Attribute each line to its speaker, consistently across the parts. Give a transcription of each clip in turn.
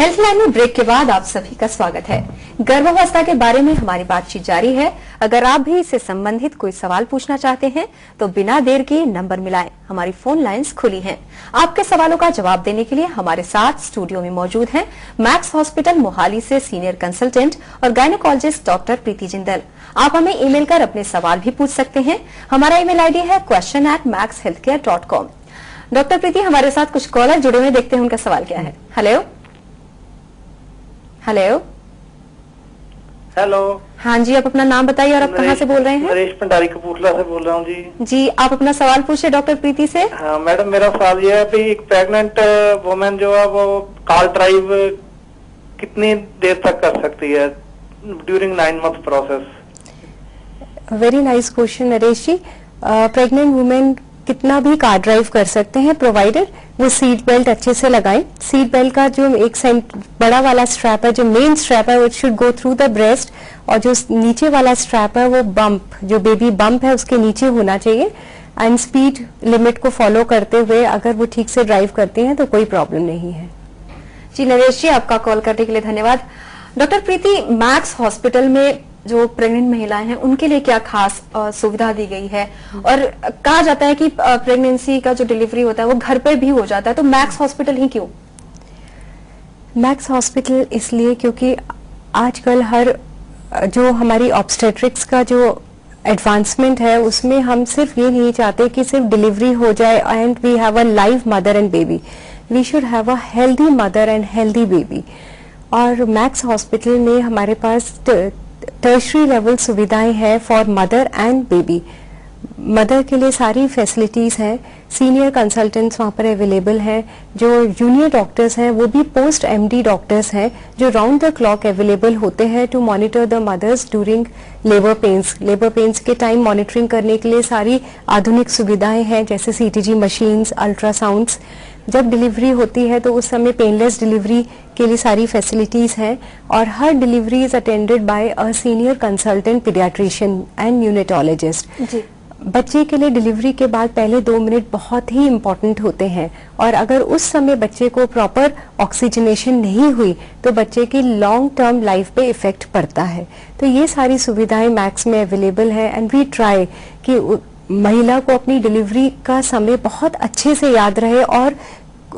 Speaker 1: हेल्थलाइन में ब्रेक के बाद आप सभी का स्वागत है। गर्भावस्था के बारे में हमारी बातचीत जारी है। अगर आप भी इससे संबंधित कोई सवाल पूछना चाहते हैं तो बिना देर के नंबर मिलाएं। हमारी फोन लाइंस खुली हैं। आपके सवालों का जवाब देने के लिए हमारे साथ स्टूडियो में मौजूद हैं मैक्स हॉस्पिटल मोहाली से सीनियर कंसल्टेंट और गायनेकोलॉजिस्ट डॉक्टर प्रीति जिंदल। आप हमें ईमेल कर अपने सवाल भी पूछ सकते हैं। हमारा ईमेल आईडी है question@maxhealthcare.com। डॉक्टर प्रीति, हमारे साथ कुछ कॉलर जुड़े हुए, देखते हैं उनका सवाल क्या है। Hello hello
Speaker 2: hello.
Speaker 1: हाँ जी, आप अपना नाम बताइए और आप कहाँ से बोल रहे हैं?
Speaker 2: नरेश भंडारी कपूरथला से बोल रहा हूँ जी।
Speaker 1: जी, आप अपना सवाल पूछे डॉक्टर प्रीति से।
Speaker 2: हाँ मैडम, मेरा सवाल ये है कि एक प्रेग्नेंट वुमेन जो है वो कार ड्राइव कितनी देर तक कर सकती है during 9 month process?
Speaker 3: Very nice question Naresh ji. Pregnant women कितना भी कार ड्राइव कर सकते हैं प्रोवाइडेड वो सीट बेल्ट अच्छे से लगाएं। सीट बेल्ट का जो एक बड़ा वाला स्ट्रैप है, जो मेन स्ट्रैप है, वो should go through the breast, और जो नीचे वाला स्ट्रैप है वो बम्प, जो बेबी बम्प है उसके नीचे होना चाहिए। एंड स्पीड लिमिट को फॉलो करते हुए अगर वो ठीक से ड्राइव करते हैं तो कोई प्रॉब्लम नहीं है।
Speaker 1: जी नरेश जी, आपका कॉल करने के लिए धन्यवाद। डॉक्टर प्रीति, मैक्स हॉस्पिटल में जो प्रेग्नेंट महिलाएं हैं उनके लिए क्या खास सुविधा दी गई है? और कहा जाता है कि प्रेगनेंसी का जो डिलीवरी होता है वो घर पे भी हो जाता है, तो मैक्स हॉस्पिटल ही क्यों?
Speaker 3: मैक्स हॉस्पिटल इसलिए क्योंकि आजकल हर जो हमारी ऑब्स्टेट्रिक्स का जो एडवांसमेंट है उसमें हम सिर्फ ये नहीं चाहते कि सिर्फ डिलीवरी हो जाए and we have a live mother and baby. We should have a healthy mother and healthy baby. और मैक्स हॉस्पिटल में हमारे पास टर्शरी लेवल सुविधाएं हैं for mother and baby. Mother के लिए सारी फैसिलिटीज हैं, सीनियर कंसल्टेंट्स वहाँ पर अवेलेबल हैं, जो जूनियर डॉक्टर्स हैं वो भी पोस्ट एमडी डॉक्टर्स हैं जो राउंड द क्लॉक अवेलेबल होते हैं to monitor the mothers during labour pains. Labour pains के टाइम मॉनिटरिंग करने के लिए सारी आधुनिक सुविधाएं हैं, जैसे सीटीजी मशीन्स, अल्ट्रासाउंड्स। जब डिलीवरी होती है तो उस समय पेनलेस डिलीवरी के लिए सारी फैसिलिटीज हैं, और हर delivery is attended by a senior consultant paediatrician and neonatologist. बच्चे के लिए डिलीवरी के बाद पहले 2 मिनट बहुत ही इंपॉर्टेंट होते हैं, और अगर उस समय बच्चे को प्रॉपर ऑक्सीजनेशन नहीं हुई तो बच्चे की लॉन्ग टर्म लाइफ पे इफेक्ट पड़ता है। तो ये सारी सुविधाएं मैक्स में अवेलेबल है एंड वी ट्राई कि महिला को अपनी डिलीवरी का समय बहुत अच्छे से याद रहे और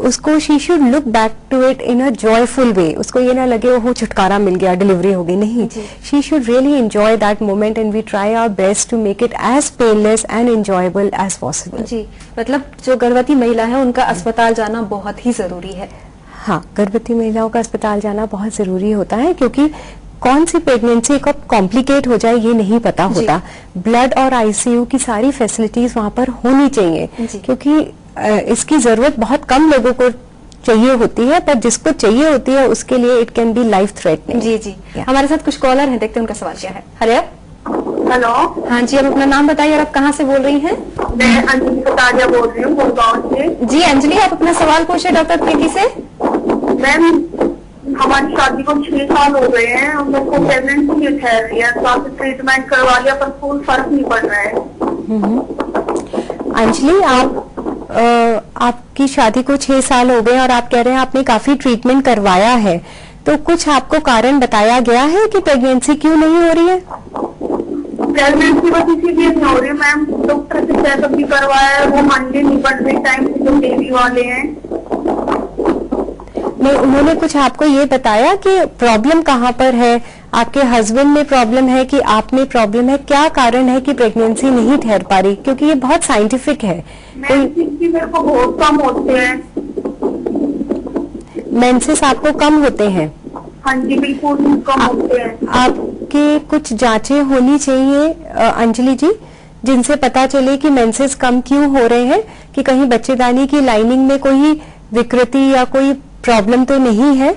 Speaker 3: उसको she should look back to it in a joyful way. उसको ये ना लगे वो छुटकारा मिल गया, डिलीवरी हो गई, नहीं, she should really enjoy that moment and we try our best to make it as painless and enjoyable as possible.
Speaker 1: जी, मतलब जो गर्भवती महिला है उनका अस्पताल जाना बहुत ही जरूरी है।
Speaker 3: हाँ, गर्भवती महिलाओं का अस्पताल जाना बहुत जरूरी होता है क्योंकि कौन सी प्रेगनेंसी कब कॉम्प्लिकेट हो जाए ये नहीं पता होता। ब्लड और आईसीयू की सारी फैसिलिटीज वहाँ पर होनी चाहिए क्योंकि इसकी जरूरत बहुत कम लोगों को चाहिए होती है, पर जिसको चाहिए होती है उसके लिए it can be life threatening.
Speaker 1: जी जी, हमारे साथ कुछ कॉलर हैं, देखते हैं उनका सवाल क्या है। Hello
Speaker 4: hello.
Speaker 1: हाँ जी, आप अपना नाम बताइए और आप कहाँ से बोल रही हैं?
Speaker 4: मैं अंजलि कटारिया बोल रही हूँ गुड़गांव से।
Speaker 1: जी अंजलि, आप अपना सवाल पूछे डॉक्टर प्रीति से।
Speaker 4: मैम, हमारी शादी को 6 साल हो गए हैं और मेरे को प्रेगनेंसी भी ठहर रही है, काफी ट्रीटमेंट करवा लिया पर कोई फर्क नहीं पड़ रहा है।
Speaker 3: अंजलि, आपकी शादी को 6 साल हो गए और आप कह रहे हैं आपने काफी ट्रीटमेंट करवाया है, तो कुछ आपको कारण बताया गया है कि प्रेगनेंसी क्यों नहीं हो रही है?
Speaker 4: प्रेगनेंसी बस इसीलिए नहीं हो रही मैम, डॉक्टर से चेकअप भी करवाया है, वो मंडे नहीं बढ़ रही टाइम से, जो बेबी वाले हैं।
Speaker 3: नहीं, उन्होंने कुछ आपको ये बताया कि प्रॉब्लम कहाँ पर है? आपके हस्बैंड में प्रॉब्लम है कि आप में प्रॉब्लम है? क्या कारण है कि प्रेगनेंसी नहीं ठहर पा रही? क्योंकि ये बहुत साइंटिफिक है।
Speaker 4: मेरे को बहुत कम होते हैं।
Speaker 3: मेंसेस आपको कम होते हैं?
Speaker 4: हाँ जी, बिल्कुल कम होते हैं।
Speaker 3: आपके कुछ जांचें होनी चाहिए अंजलि जी, जिनसे पता चले कि मेंसेस कम क्यों हो रहे हैं, कि कहीं बच्चेदानी की लाइनिंग में कोई विकृति या कोई प्रॉब्लम तो नहीं है,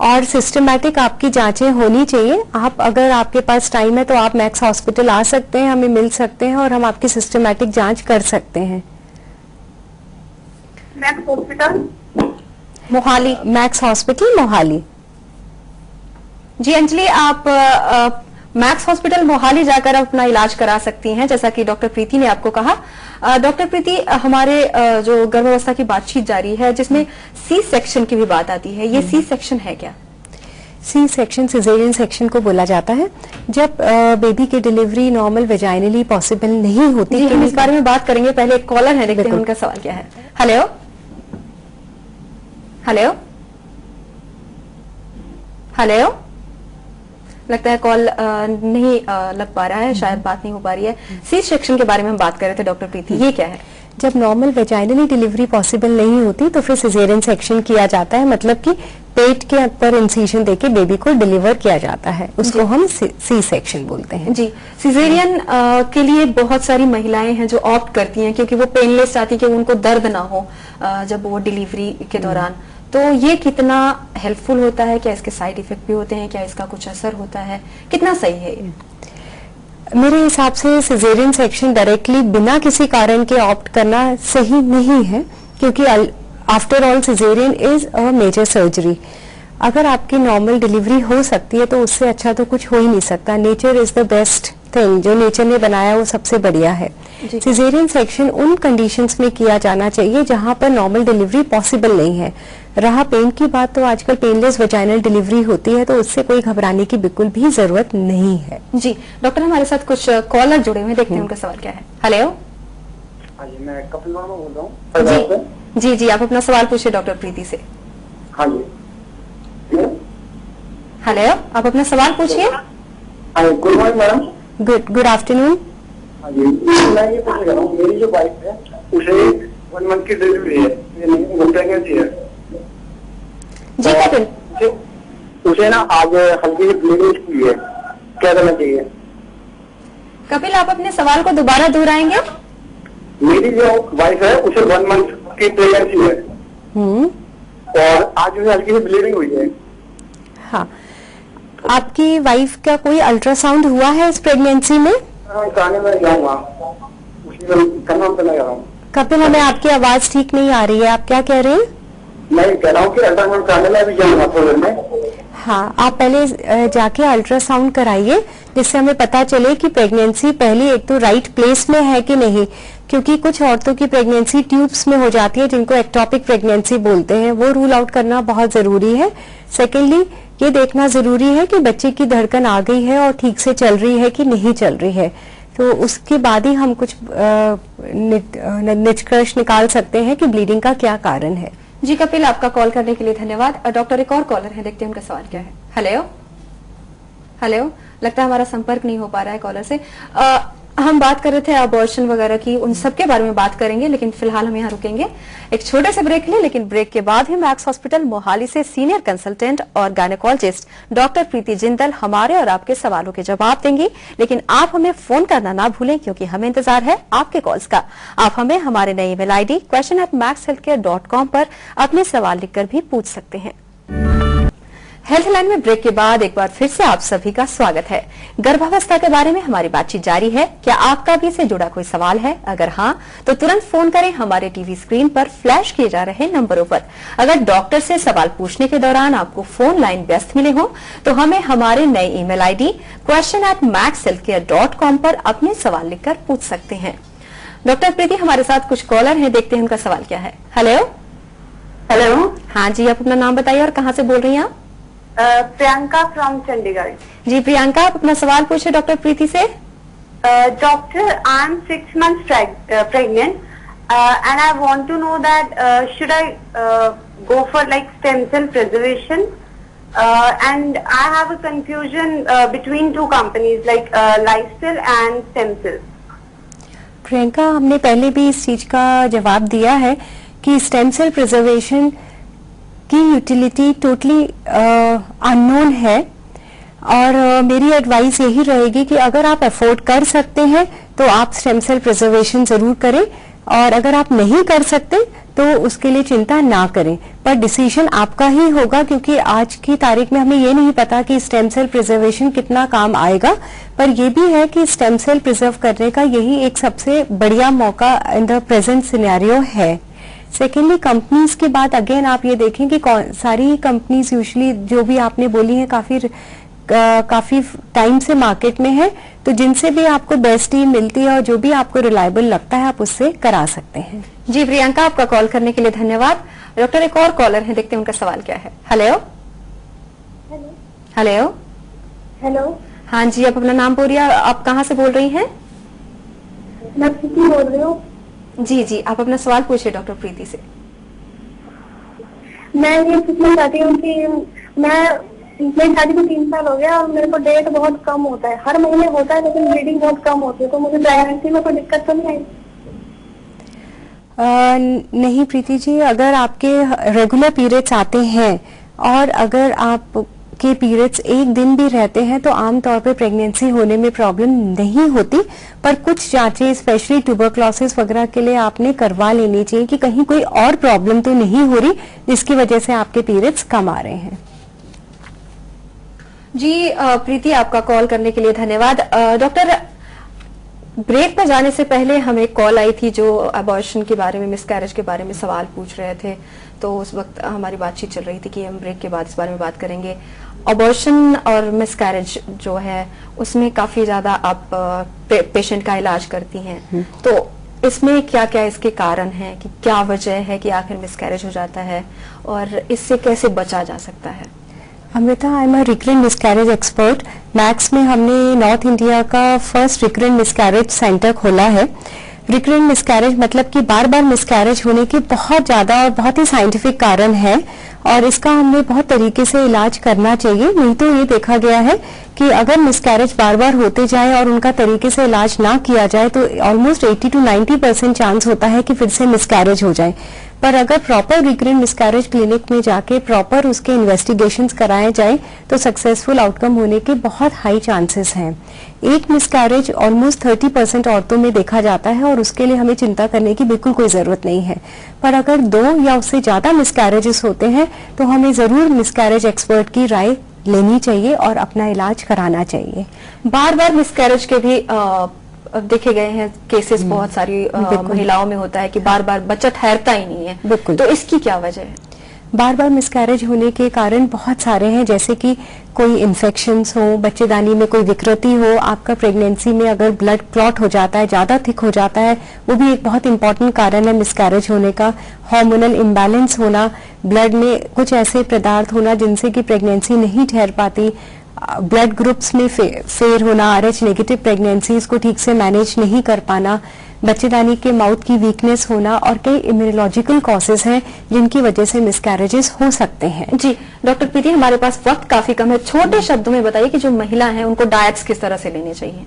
Speaker 3: और सिस्टमैटिक आपकी जांचें होनी चाहिए। आप, अगर आपके पास टाइम है तो आप मैक्स हॉस्पिटल आ सकते हैं, हमें मिल सकते हैं और हम आपकी सिस्टमैटिक जांच कर सकते हैं।
Speaker 4: Max hospital
Speaker 3: Mohali, Max hospital Mohali.
Speaker 1: जी अंजलि, आप मैक्स हॉस्पिटल मोहाली जाकर आप अपना इलाज करा सकती हैं, जैसा कि डॉक्टर प्रीति ने आपको कहा। डॉक्टर प्रीति, हमारे जो गर्भावस्था की बातचीत जारी है जिसमें सी सेक्शन की भी बात आती है, ये सी सेक्शन है क्या?
Speaker 3: सी सेक्शन सिजेरियन सेक्शन को बोला जाता है जब बेबी की डिलीवरी नॉर्मल वेजाइनली पॉसिबल नहीं होती।
Speaker 1: जी, हम इस बारे में बात करेंगे। पहले एक कॉलर है, देखते हैं उनका सवाल क्या है। हेलो हेलो हेलो, लगता है कॉल नहीं लग पा रहा है, शायद बात नहीं हो पा रही है। सी सेक्शन के बारे में हम बात कर रहे थे डॉक्टर प्रीति, ये क्या है?
Speaker 3: जब नॉर्मल वेजाइनली डिलीवरी पॉसिबल नहीं होती तो फिर सिजेरियन सेक्शन किया जाता है, मतलब कि पेट के अंदर इंसिजन देके बेबी को डिलीवर किया जाता है, उसको हम सी सेक्शन बोलते हैं।
Speaker 1: जी, सिजेरियन के लिए बहुत सारी महिलाएं हैं जो ऑप्ट करती हैं क्योंकि वो पेनलेस चाहती कि उनको दर्द ना हो जब वो डिलीवरी के दौरान। तो ये कितना हेल्पफुल होता है? क्या इसके साइड इफेक्ट भी होते हैं? क्या इसका कुछ असर होता है? कितना सही है ये?
Speaker 3: मेरे हिसाब से सिजेरियन सेक्शन डायरेक्टली बिना किसी कारण के ऑप्ट करना सही नहीं है, क्योंकि after all caesarean is a major surgery. अगर आपकी नॉर्मल डिलीवरी हो सकती है तो उससे अच्छा तो कुछ हो ही नहीं सकता। Nature is the best thing, जो नेचर ने बनाया वो सबसे बढ़िया है। सिजेरियन सेक्शन उन कंडीशंस में किया जाना चाहिए जहां पर नॉर्मल डिलीवरी पॉसिबल नहीं है। रहा पेन की बात, तो आजकल पेनलेस वेजाइनल डिलीवरी होती है, तो उससे कोई घबराने की बिल्कुल भी जरूरत नहीं है।
Speaker 1: जी डॉक्टर, हमारे साथ कुछ कॉलर जुड़े हुए हैं, देखते हैं उनका सवाल क्या है। हेलो।
Speaker 5: हाँ जी, मैं कपिल वर्मा बोल रहा हूँ।
Speaker 1: जी जी, आप अपना सवाल पूछिए डॉक्टर प्रीति से।
Speaker 5: हाँ जी।
Speaker 1: हेलो, आप अपना सवाल पूछिए।
Speaker 5: हाँ जी, good morning madam.
Speaker 3: Good afternoon.
Speaker 5: हाँ जी, मैं ये पूछना चाह रहा हूँ, मेरी जो वाइफ है उसे 1 मंथ की डिलीवरी है, प्रेगनेंसी है
Speaker 1: जी कपिल।
Speaker 5: उसे ना आज हल्की सी ब्लीडिंग हुई है, क्या करना चाहिए?
Speaker 1: कपिल, आप अपने सवाल को दोबारा दोहराएंगे?
Speaker 5: मेरी जो वाइफ है उसे 1 मंथ की प्रेगनेंसी है और आज उसे हल्की सी ब्लीडिंग हुई है।
Speaker 3: हाँ, आपकी वाइफ का कोई अल्ट्रासाउंड हुआ है इस प्रेगनेंसी में?
Speaker 5: कराने में जाऊंगा, उसी में कंफर्म करना चाह रहा हूँ।
Speaker 3: कपिल, हमें आपकी आवाज ठीक नहीं आ रही है, आप क्या कह रहे हैं?
Speaker 5: मैं कह रहा हूँ कि अल्ट्रासाउंड कराने में भी जाऊंगा थोड़ी देर में।
Speaker 3: हाँ, आप पहले जाके अल्ट्रासाउंड कराइए, जिससे हमें पता चले कि प्रेगनेंसी पहले एक तो राइट प्लेस में है कि नहीं, क्योंकि कुछ औरतों की प्रेगनेंसी ट्यूब्स में हो जाती है जिनको एक्टोपिक प्रेगनेंसी बोलते हैं, वो रूल आउट करना बहुत जरूरी है। सेकेंडली, ये देखना जरूरी है कि बच्चे की धड़कन आ गई है और ठीक से चल रही है कि नहीं चल रही है, तो उसके बाद ही हम कुछ निष्कर्ष निकाल सकते हैं कि ब्लीडिंग का क्या कारण है।
Speaker 1: जी कपिल, आपका कॉल करने के लिए धन्यवाद। डॉक्टर, एक और कॉलर है, देखते हैं उनका सवाल क्या है। हेलो हेलो, लगता है हमारा संपर्क नहीं हो पा रहा है कॉलर से। हम बात कर रहे थे अबॉर्शन वगैरह की, उन सब के बारे में बात करेंगे, लेकिन फिलहाल हम यहाँ रुकेंगे एक छोटे से ब्रेक लिए। लेकिन ब्रेक के बाद ही मैक्स हॉस्पिटल मोहाली से सीनियर कंसल्टेंट और गायनेकोलॉजिस्ट डॉक्टर प्रीति जिंदल हमारे और आपके सवालों के जवाब देंगी। लेकिन आप हमें फोन करना ना भूलें, क्योंकि हमें इंतजार है आपके कॉल्स का। आप हमें हमारे नई ईमेल आईडी question@maxhealthcare.com पर अपने सवाल लिखकर भी पूछ सकते हैं। हेल्थ लाइन में ब्रेक के बाद एक बार फिर से आप सभी का स्वागत है। गर्भावस्था के बारे में हमारी बातचीत जारी है। क्या आपका भी इससे जुड़ा कोई सवाल है? अगर हाँ, तो तुरंत फोन करें हमारे टीवी स्क्रीन पर फ्लैश किए जा रहे नंबरों पर। अगर डॉक्टर से सवाल पूछने के दौरान आपको फोन लाइन व्यस्त मिले हो, तो हमें हमारे नए ईमेल आईडी question@maxhealthcare.com पर अपने सवाल लिखकर पूछ सकते हैं। डॉक्टर प्रीति, हमारे साथ कुछ कॉलर हैं, देखते हैं उनका सवाल क्या है। Hello
Speaker 4: hello.
Speaker 1: हाँ जी, आप अपना नाम बताइए और कहाँ से बोल रही हैं आप?
Speaker 4: प्रियंका फ्रॉम चंडीगढ़।
Speaker 1: जी प्रियंका, आप अपना सवाल पूछे डॉक्टर प्रीति से।
Speaker 4: Doctor, I am 6 months pregnant and I want to know that should I go for like stem cell preservation and I have a confusion between 2 companies like Lifecell and Stem Cell.
Speaker 3: Priyanka, हमने पहले भी इस चीज का जवाब दिया है कि स्टेम सेल प्रिजर्वेशन की यूटिलिटी टोटली अननोन है, और मेरी एडवाइस यही रहेगी कि अगर आप अफोर्ड कर सकते हैं तो आप स्टेम सेल प्रिजर्वेशन जरूर करें, और अगर आप नहीं कर सकते तो उसके लिए चिंता ना करें। पर डिसीजन आपका ही होगा, क्योंकि आज की तारीख में हमें ये नहीं पता कि स्टेम सेल प्रिजर्वेशन कितना काम आएगा, पर यह भी है कि स्टेम सेल प्रिजर्व करने का यही एक सबसे बढ़िया मौका इन द प्रेजेंट सिनेरियो है। सेकेंडली, कंपनीज के बाद अगेन आप ये देखें कि सारी कंपनीज यूजुअली जो भी आपने बोली है काफी काफी टाइम से मार्केट में है, तो जिनसे भी आपको बेस्ट डील मिलती है और जो भी आपको रिलायबल लगता है आप उससे करा सकते हैं।
Speaker 1: जी प्रियंका, आपका कॉल करने के लिए धन्यवाद। डॉक्टर, एक और कॉलर है, देखते हैं उनका सवाल क्या है। Hello hello
Speaker 6: hello.
Speaker 1: हाँ जी, आप अपना नाम बोलिए, आप कहाँ से बोल रही हैं?
Speaker 6: मैं प्रीति बोल रही हूँ।
Speaker 1: जी जी, आप अपना सवाल पूछिए डॉक्टर प्रीति से।
Speaker 6: मैं ये पूछना चाहती हूँ कि मेरी शादी को 3 साल हो गया और मेरे को डेट बहुत कम होता है, हर महीने होता है लेकिन ब्लीडिंग बहुत कम होती है, तो मुझे प्रेगनेंसी में कोई दिक्कत तो नहीं आई?
Speaker 3: नहीं प्रीति जी, अगर आपके रेगुलर पीरियड्स आते हैं और अगर आपके पीरियड्स एक दिन भी रहते हैं तो आमतौर पे प्रेगनेंसी होने में प्रॉब्लम नहीं होती, पर कुछ जांचें स्पेशली ट्यूबरक्लोसिस वगैरह के लिए आपने करवा लेनी चाहिए कि कहीं कोई और प्रॉब्लम तो नहीं हो रही जिसकी वजह से आपके पीरियड्स कम आ रहे हैं।
Speaker 1: जी प्रीति, आपका कॉल करने के लिए धन्यवाद। डॉक्टर, ब्रेक पर जाने से पहले हमें कॉल आई थी जो अबॉर्शन के बारे में, मिसकैरेज के बारे में सवाल पूछ रहे थे, तो उस वक्त हमारी बातचीत चल रही थी कि हम ब्रेक के बाद इस बारे में बात करेंगे। अबॉर्शन और मिसकैरेज जो है उसमें काफी ज्यादा आप पेशेंट का इलाज करती हैं, तो इसमें क्या क्या इसके कारण हैं, कि क्या वजह है कि आखिर मिसकैरेज हो जाता है और इससे कैसे बचा जा सकता है?
Speaker 3: Amrita, I am a recurrent miscarriage expert. Max में हमने नॉर्थ इंडिया का फर्स्ट रिकरेंट मिसकैरेज सेंटर खोला है। रिकरेंट मिसकैरेज मतलब कि बार बार मिसकैरेज होने के बहुत ज्यादा और बहुत ही साइंटिफिक कारण है और इसका हमने बहुत तरीके से इलाज करना चाहिए। नहीं तो ये देखा गया है कि अगर मिसकैरेज बार बार होते जाए और उनका तरीके से इलाज ना किया जाए तो ऑलमोस्ट 80 to 90% चांस होता है कि फिर से मिसकैरेज हो जाए। पर अगर प्रॉपर रिकरेंट मिसकैरेज क्लिनिक में जाके प्रॉपर उसके इन्वेस्टिगेशंस कराए जाए तो सक्सेसफुल आउटकम होने के बहुत हाई चांसेस हैं। एक मिसकैरेज ऑलमोस्ट 30% औरतों में देखा जाता है और उसके लिए हमें चिंता करने की बिल्कुल कोई जरूरत नहीं है। पर अगर 2 या उससे ज्यादा मिसकैरेजेस होते हैं तो हमें जरूर मिसकैरेज एक्सपर्ट की राय लेनी चाहिए और अपना इलाज कराना चाहिए।
Speaker 1: बार बार मिसकैरेज के भी देखे गए हैं केसेस, बहुत सारी महिलाओं में होता है कि बार बार बच्चा ठहरता ही नहीं है।
Speaker 3: बिल्कुल।
Speaker 1: तो इसकी क्या वजह है?
Speaker 3: बार बार मिसकैरेज होने के कारण बहुत सारे हैं, जैसे कि कोई इन्फेक्शंस हो, बच्चेदानी में कोई विकृति हो, आपका प्रेगनेंसी में अगर ब्लड क्लॉट हो जाता है, ज्यादा थिक हो जाता है, वो भी एक बहुत इंपॉर्टेंट कारण है मिसकैरेज होने का। हार्मोनल इम्बैलेंस होना, ब्लड में कुछ ऐसे पदार्थ होना जिनसे कि प्रेगनेंसी नहीं ठहर पाती, ब्लड ग्रुप्स में फेर होना, RH नेगेटिव प्रेगनेंसीज को ठीक से मैनेज नहीं कर पाना, बच्चेदानी के माउथ की वीकनेस होना और कई इम्यूनोलॉजिकल कॉजेज हैं जिनकी वजह से मिसकैरेजेस हो सकते हैं।
Speaker 1: जी डॉक्टर प्रीति, हमारे पास वक्त काफी कम है, छोटे शब्दों में बताइए कि जो महिला हैं उनको डाइट्स किस तरह से लेने चाहिए?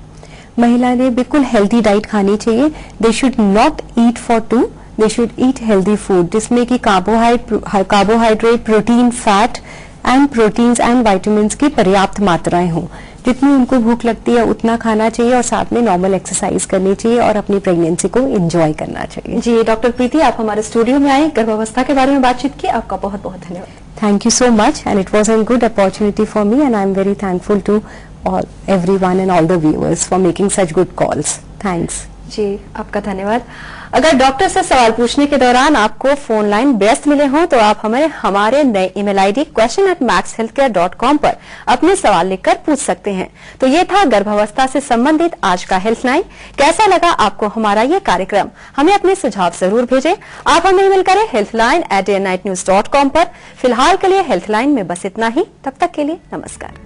Speaker 3: महिला ने बिल्कुल हेल्दी डाइट खानी चाहिए। They should not eat for 2, they should eat healthy food जिसमें कि carbohydrate, protein, fat and proteins and vitamins की पर्याप्त मात्राएं हों। जितनी उनको भूख लगती है उतना खाना चाहिए और साथ में नॉर्मल एक्सरसाइज करनी चाहिए और अपनी प्रेगनेंसी को एंजॉय करना चाहिए।
Speaker 1: जी डॉक्टर प्रीति, आप हमारे स्टूडियो में आए, गर्भावस्था के बारे में बातचीत की, आपका बहुत बहुत धन्यवाद।
Speaker 3: Thank you so much and it was a good opportunity for me and I am very thankful to everyone and all the viewers for making such good calls. Thanks.
Speaker 1: जी आपका धन्यवाद। अगर डॉक्टर से सवाल पूछने के दौरान आपको फोन लाइन व्यस्त मिले हों तो आप हमारे नए ईमेल आईडी question@maxhealthcare.com पर अपने सवाल लिखकर पूछ सकते हैं। तो ये था गर्भावस्था से संबंधित आज का हेल्पलाइन। कैसा लगा आपको हमारा ये कार्यक्रम? हमें अपने सुझाव जरूर भेजें। आप हमें ईमेल करें healthline@dayandnightnews.com पर। फिलहाल के लिए हेल्पलाइन में बस इतना ही। तब तक के लिए नमस्कार।